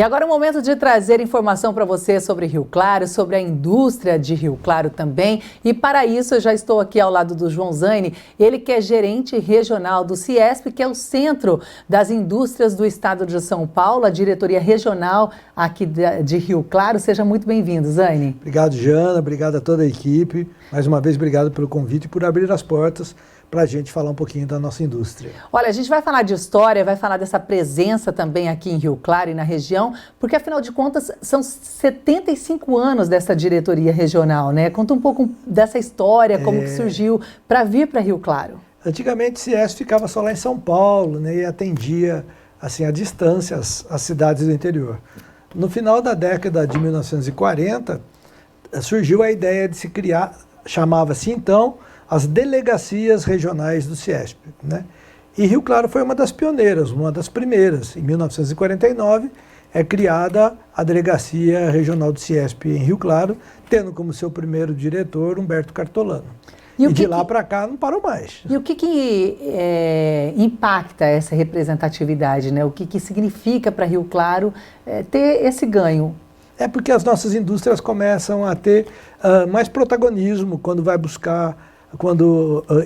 E agora é o momento de trazer informação para você sobre Rio Claro, sobre a indústria de Rio Claro também. E para isso eu já estou aqui ao lado do João Zaine, ele que é gerente regional do CIESP, que é o Centro das Indústrias do Estado de São Paulo, a diretoria regional aqui de Rio Claro. Seja muito bem-vindo, Zaine. Obrigado, Jana. Obrigado a toda a equipe. Mais uma vez, obrigado pelo convite e por abrir as portas para a gente falar um pouquinho da nossa indústria. Olha, a gente vai falar de história, vai falar dessa presença também aqui em Rio Claro e na região, porque afinal de contas são 75 anos dessa diretoria regional, né? Conta um pouco dessa história, como que surgiu para vir para Rio Claro. Antigamente o CIESP ficava só lá em São Paulo, né, e atendia assim, à distância as cidades do interior. No final da década de 1940, surgiu a ideia de se criar, chamava-se então, as delegacias regionais do CIESP, né? E Rio Claro foi uma das pioneiras, uma das primeiras. Em 1949 é criada a Delegacia Regional do CIESP em Rio Claro, tendo como seu primeiro diretor Humberto Cartolano. E de lá para cá não parou mais. E o que impacta essa representatividade, né? O que significa para Rio Claro ter esse ganho? É porque as nossas indústrias começam a ter mais protagonismo quando vai buscar,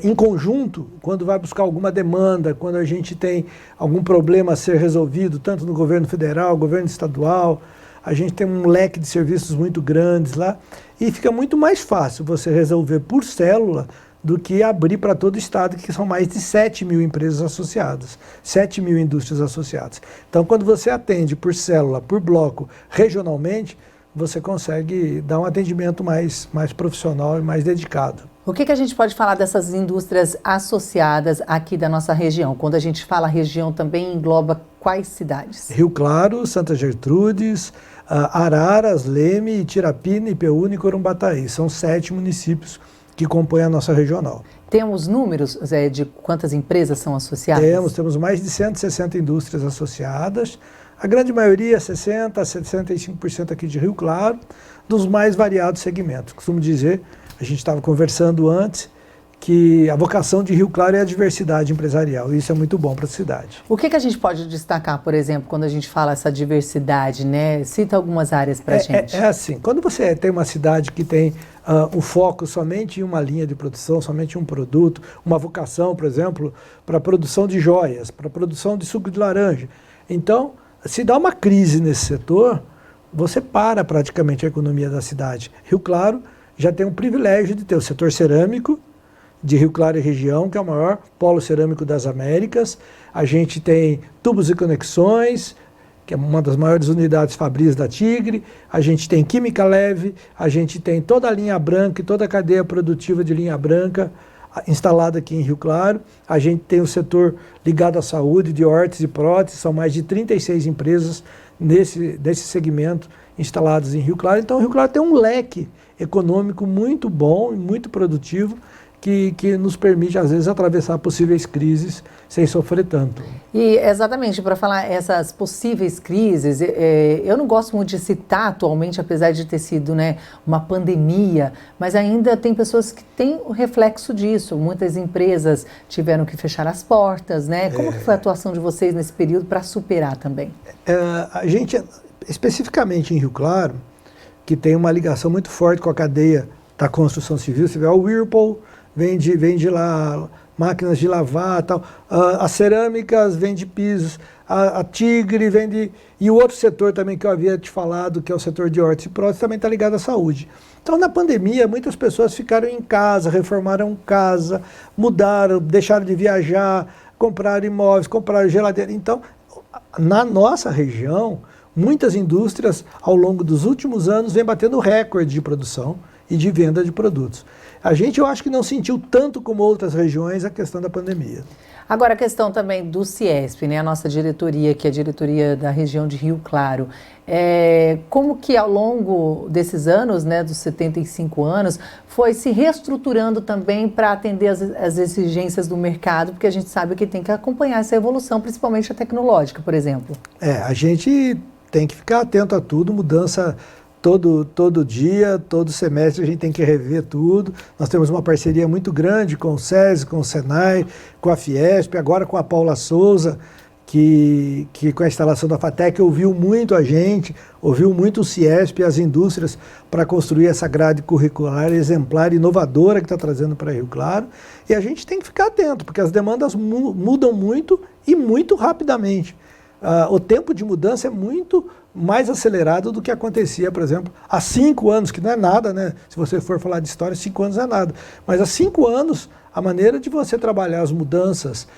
em conjunto, quando vai buscar alguma demanda, quando a gente tem algum problema a ser resolvido, tanto no governo federal, governo estadual, a gente tem um leque de serviços muito grandes lá, e fica muito mais fácil você resolver por célula do que abrir para todo o estado, que são mais de 7 mil empresas associadas, 7 mil indústrias associadas. Então, quando você atende por célula, por bloco, regionalmente, você consegue dar um atendimento mais profissional e mais dedicado. O que a gente pode falar dessas indústrias associadas aqui da nossa região? Quando a gente fala região, também engloba quais cidades? Rio Claro, Santa Gertrudes, Araras, Leme, Tirapina, Ipeúna e Corumbataí. São 7 municípios que compõem a nossa regional. Temos números, Zé, de quantas empresas são associadas? Temos mais de 160 indústrias associadas. A grande maioria, 60% a 65% aqui de Rio Claro, dos mais variados segmentos. Costumo dizer, a gente estava conversando antes, que a vocação de Rio Claro é a diversidade empresarial, e isso é muito bom para a cidade. O que a gente pode destacar, por exemplo, quando a gente fala essa diversidade, né? Cita algumas áreas para a gente. É assim, quando você tem uma cidade que tem o foco somente em uma linha de produção, somente em um produto, uma vocação, por exemplo, para a produção de joias, para a produção de suco de laranja, então, se dá uma crise nesse setor, você para praticamente a economia da cidade. Rio Claro já tem o privilégio de ter o setor cerâmico de Rio Claro e região, que é o maior polo cerâmico das Américas. A gente tem tubos e conexões, que é uma das maiores unidades fabris da Tigre. A gente tem química leve, a gente tem toda a linha branca e toda a cadeia produtiva de linha branca instalada aqui em Rio Claro. A gente tem o setor ligado à saúde, de órteses e próteses, são mais de 36 empresas desse segmento instaladas em Rio Claro. Então, Rio Claro tem um leque econômico muito bom e muito produtivo que nos permite, às vezes, atravessar possíveis crises sem sofrer tanto. E, exatamente, para falar essas possíveis crises, eu não gosto muito de citar atualmente, apesar de ter sido, né, uma pandemia, mas ainda tem pessoas que têm o reflexo disso. Muitas empresas tiveram que fechar as portas, né? Como que foi a atuação de vocês nesse período para superar também? A gente, especificamente em Rio Claro, que tem uma ligação muito forte com a cadeia da construção civil, você vê o Whirlpool, vende lá máquinas de lavar, tal. As cerâmicas vende pisos, a Tigre vende, e o outro setor também que eu havia te falado, que é o setor de órteses e próteses, também está ligado à saúde. Então, na pandemia, muitas pessoas ficaram em casa, reformaram casa, mudaram, deixaram de viajar, compraram imóveis, compraram geladeira. Então, na nossa região, muitas indústrias, ao longo dos últimos anos, vêm batendo recorde de produção e de venda de produtos. A gente, eu acho que não sentiu tanto como outras regiões a questão da pandemia. Agora, a questão também do CIESP, né, a nossa diretoria, que é a diretoria da região de Rio Claro, como que ao longo desses anos, né, dos 75 anos, foi se reestruturando também para atender as exigências do mercado, porque a gente sabe que tem que acompanhar essa evolução, principalmente a tecnológica, por exemplo. A gente tem que ficar atento a tudo, mudança todo dia, todo semestre a gente tem que rever tudo. Nós temos uma parceria muito grande com o SESI, com o SENAI, com a Fiesp, agora com a Paula Souza, que com a instalação da FATEC ouviu muito a gente, ouviu muito o CIESP e as indústrias para construir essa grade curricular exemplar, inovadora que está trazendo para Rio Claro. E a gente tem que ficar atento, porque as demandas mudam muito e muito rapidamente. O tempo de mudança é muito mais acelerado do que acontecia, por exemplo, há 5 anos, que não é nada, né? Se você for falar de história, 5 anos é nada. Mas há 5 anos, a maneira de você trabalhar as mudanças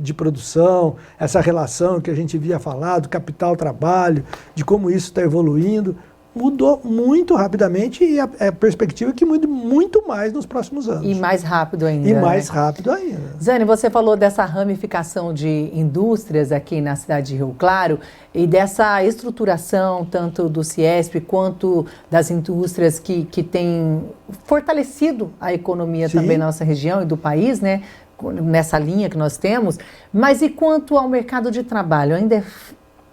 de produção, essa relação que a gente via falar do capital-trabalho, de como isso está evoluindo, mudou muito rapidamente e a perspectiva é que mude muito mais nos próximos anos. E mais rápido ainda. E mais rápido ainda. Zane, você falou dessa ramificação de indústrias aqui na cidade de Rio Claro e dessa estruturação tanto do CIESP quanto das indústrias que têm fortalecido a economia Sim. também na nossa região e do país, né? Nessa linha que nós temos. Mas e quanto ao mercado de trabalho? Ainda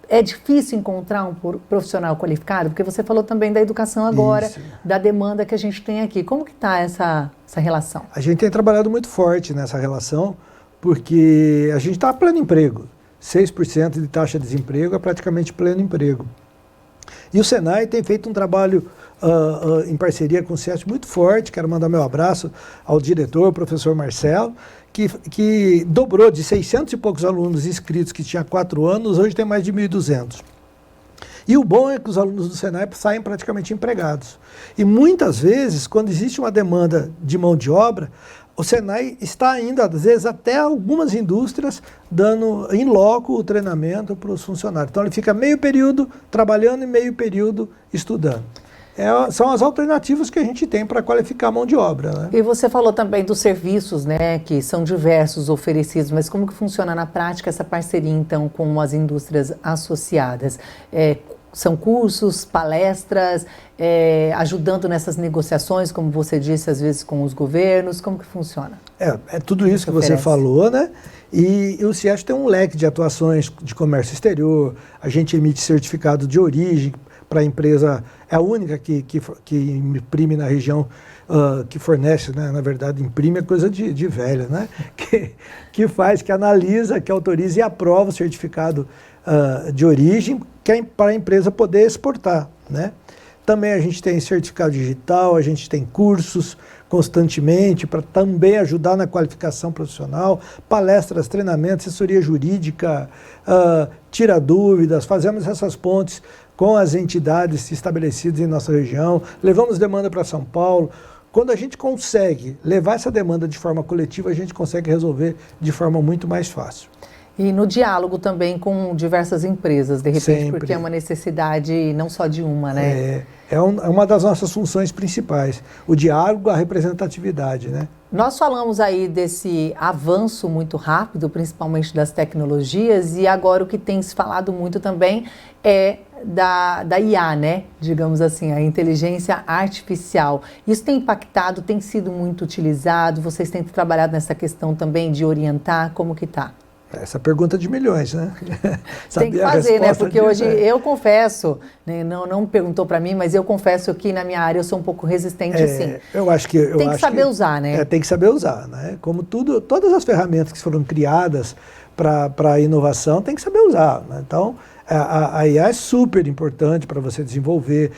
é difícil encontrar um profissional qualificado? Porque você falou também da educação agora, Isso. da demanda que a gente tem aqui. Como que está essa relação? A gente tem trabalhado muito forte nessa relação, porque a gente está a pleno emprego. 6% de taxa de desemprego é praticamente pleno emprego. E o Senai tem feito um trabalho em parceria com o CIESP muito forte. Quero mandar meu abraço ao diretor, o professor Marcelo, que dobrou de 600 e poucos alunos inscritos que tinha 4 anos, hoje tem mais de 1.200. E o bom é que os alunos do Senai saem praticamente empregados. E muitas vezes, quando existe uma demanda de mão de obra, o Senai está ainda, às vezes, até algumas indústrias dando em loco o treinamento para os funcionários. Então ele fica meio período trabalhando e meio período estudando. São as alternativas que a gente tem para qualificar a mão de obra, né? E você falou também dos serviços, né, que são diversos oferecidos, mas como que funciona na prática essa parceria, então, com as indústrias associadas? São cursos, palestras, ajudando nessas negociações, como você disse, às vezes com os governos, como que funciona? É tudo isso que você falou, né? E o CIESP tem um leque de atuações de comércio exterior, a gente emite certificado de origem para a empresa, é a única que imprime na região, que fornece, né? Na verdade, imprime é coisa de velho, né? Que faz, que analisa, que autoriza e aprova o certificado de origem para a empresa poder exportar, né? Também a gente tem certificado digital, a gente tem cursos constantemente para também ajudar na qualificação profissional, palestras, treinamentos, assessoria jurídica, tira dúvidas, fazemos essas pontes com as entidades estabelecidas em nossa região, levamos demanda para São Paulo. Quando a gente consegue levar essa demanda de forma coletiva, a gente consegue resolver de forma muito mais fácil. E no diálogo também com diversas empresas, de repente, Sempre. porque é uma necessidade não só de uma, né? É uma das nossas funções principais, o diálogo, a representatividade, né? Nós falamos aí desse avanço muito rápido, principalmente das tecnologias, e agora o que tem se falado muito também é da IA, né? Digamos assim, a inteligência artificial. Isso tem impactado, tem sido muito utilizado, vocês têm trabalhado nessa questão também de orientar, como que está? Essa pergunta de milhões, né? Tem que fazer, né? Porque hoje eu confesso, né? Não me perguntou para mim, mas eu confesso que na minha área eu sou um pouco resistente, sim. Eu acho que tem que saber usar, né? Tem que saber usar, né? Como todas as ferramentas que foram criadas para a inovação, tem que saber usar, né? Então, a IA é super importante para você desenvolver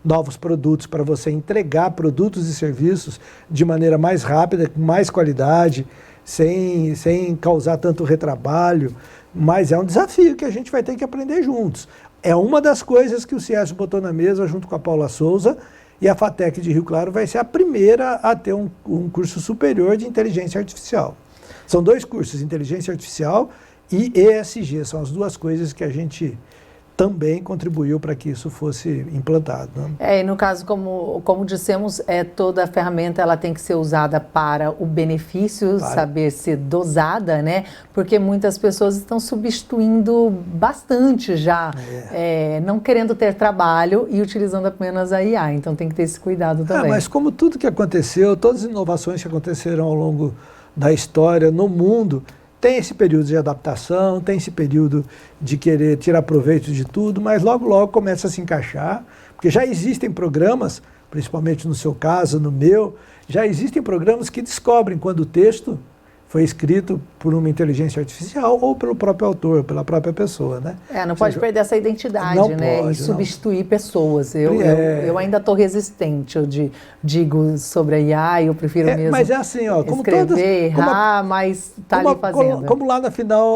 novos produtos, para você entregar produtos e serviços de maneira mais rápida, com mais qualidade, sem causar tanto retrabalho, mas é um desafio que a gente vai ter que aprender juntos. É uma das coisas que o CIESP botou na mesa junto com a Paula Souza, e a FATEC de Rio Claro vai ser a primeira a ter um curso superior de inteligência artificial. São 2 cursos, inteligência artificial e ESG, são as 2 coisas que a gente também contribuiu para que isso fosse implantado, né? E no caso, como dissemos, toda a ferramenta ela tem que ser usada para o benefício, saber ser dosada, né? Porque muitas pessoas estão substituindo bastante já, não querendo ter trabalho e utilizando apenas a IA, então tem que ter esse cuidado também. Mas como tudo que aconteceu, todas as inovações que aconteceram ao longo da história no mundo, tem esse período de adaptação, tem esse período de querer tirar proveito de tudo, mas logo, logo começa a se encaixar, porque já existem programas, principalmente no seu caso, no meu, já existem programas que descobrem quando o texto foi escrito por uma inteligência artificial ou pelo próprio autor, pela própria pessoa, né? Não pode perder essa identidade, não né? Pode, e substituir não. pessoas. Eu ainda estou resistente, eu digo sobre a IA, eu prefiro mesmo mas é assim, ó, como escrever, todas, errar, mas está ali fazendo. Como lá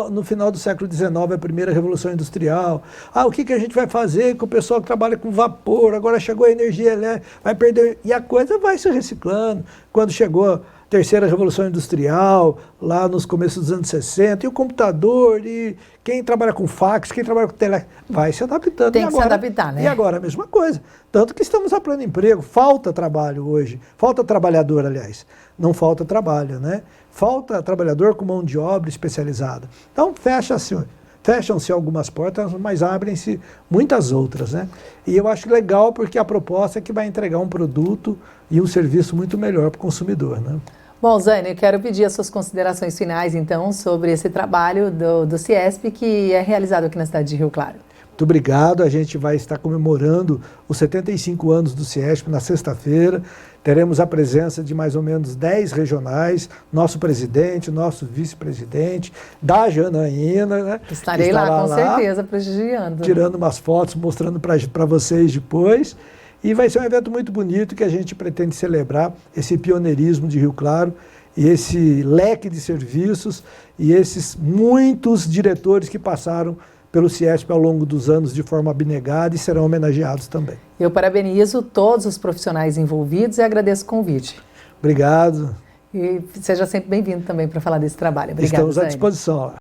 no final do século XIX, a primeira revolução industrial. O que a gente vai fazer com o pessoal que trabalha com vapor? Agora chegou a energia elétrica, vai perder... E a coisa vai se reciclando. Quando chegou terceira revolução industrial, lá nos começos dos anos 60, e o computador, e quem trabalha com fax, quem trabalha com tele, vai se adaptando. Tem que se adaptar, né? E agora a mesma coisa. Tanto que estamos a pleno emprego, falta trabalho hoje, falta trabalhador, aliás, não falta trabalho, né? Falta trabalhador com mão de obra especializada. Então fecham-se algumas portas, mas abrem-se muitas outras, né? E eu acho legal porque a proposta é que vai entregar um produto e um serviço muito melhor para o consumidor, né? Bom, Zane, eu quero pedir as suas considerações finais, então, sobre esse trabalho do CIESP que é realizado aqui na cidade de Rio Claro. Muito obrigado. A gente vai estar comemorando os 75 anos do CIESP na sexta-feira. Teremos a presença de mais ou menos 10 regionais, nosso presidente, nosso vice-presidente, da Janaína, né? Estarei lá, com certeza, prestigiando. Tirando umas fotos, mostrando para vocês depois. E vai ser um evento muito bonito que a gente pretende celebrar esse pioneirismo de Rio Claro e esse leque de serviços e esses muitos diretores que passaram pelo CIESP ao longo dos anos de forma abnegada e serão homenageados também. Eu parabenizo todos os profissionais envolvidos e agradeço o convite. Obrigado. E seja sempre bem-vindo também para falar desse trabalho. Obrigada, Estamos à Zane. disposição.